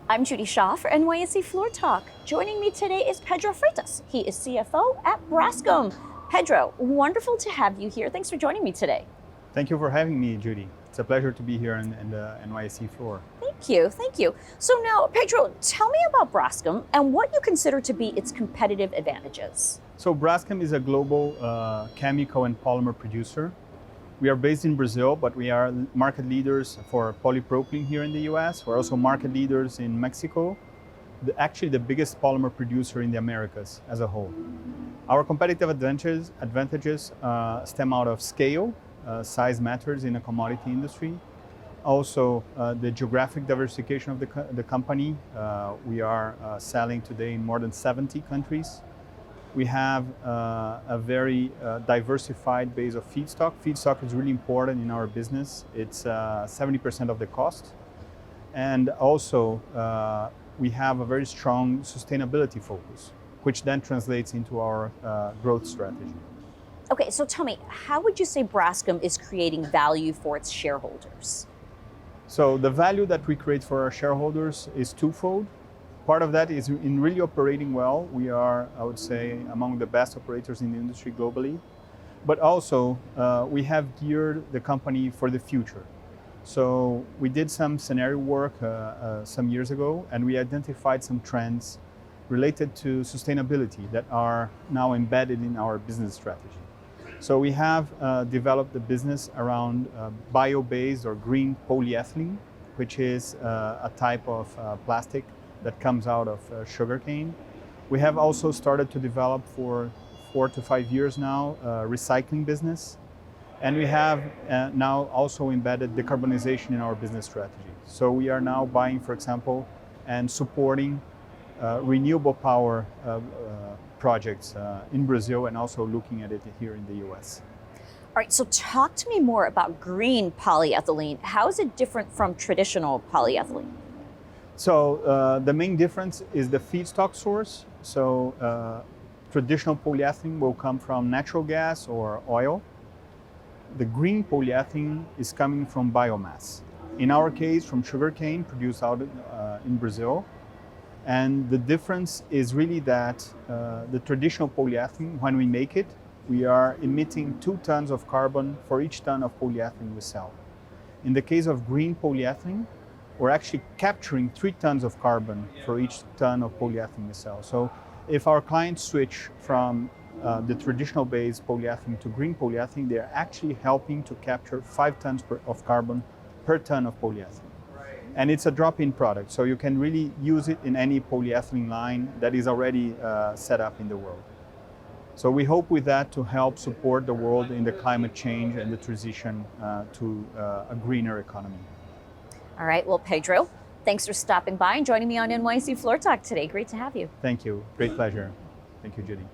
I'm Judy Shaw for NYSE Floor Talk. Joining me today is Pedro Freitas. He is CFO at Braskem. Pedro, wonderful to have you here. Thanks for joining me today. Thank you for having me, Judy. It's a pleasure to be here in the NYSE floor. Thank you. So now, Pedro, tell me about Braskem and what you consider to be its competitive advantages. So Braskem is a global chemical and polymer producer. We are based in Brazil, but we are market leaders for polypropylene here in the US. We're also market leaders in Mexico, actually the biggest polymer producer in the Americas as a whole. Our competitive advantages stem out of scale. Size matters in a commodity industry. Also, the geographic diversification of the company. We are selling today in more than 70 countries. We have a very diversified base of feedstock. Feedstock is really important in our business. It's 70% of the cost. And also, we have a very strong sustainability focus, which then translates into our growth strategy. Okay, so tell me, how would you say Braskem is creating value for its shareholders? So the value that we create for our shareholders is twofold. Part of that is in really operating well. We are, I would say, among the best operators in the industry globally. But also, we have geared the company for the future. So we did some scenario work some years ago, and we identified some trends related to sustainability that are now embedded in our business strategy. So we have developed the business around bio-based or green polyethylene, which is a type of plastic that comes out of sugarcane. We have also started to develop for 4 to 5 years now recycling business. And we have now also embedded decarbonization in our business strategy. So we are now buying, for example, and supporting renewable power projects in Brazil and also looking at it here in the US. All right, so talk to me more about green polyethylene. How is it different from traditional polyethylene? So the main difference is the feedstock source. So traditional polyethylene will come from natural gas or oil. The green polyethylene is coming from biomass. In our case, from sugarcane produced out in Brazil. And the difference is really that the traditional polyethylene, when we make it, we are emitting 2 tons of carbon for each ton of polyethylene we sell. In the case of green polyethylene, we're actually capturing 3 tons of carbon for each ton of polyethylene we sell. So if our clients switch from the traditional based polyethylene to green polyethylene, they're actually helping to capture 5 tons of carbon per ton of polyethylene. And it's a drop-in product, so you can really use it in any polyethylene line that is already set up in the world. So we hope with that to help support the world in the climate change and the transition to a greener economy. All right, well, Pedro, thanks for stopping by and joining me on NYSE Floor Talk today. Great to have you. Thank you. Great pleasure. Thank you, Judy.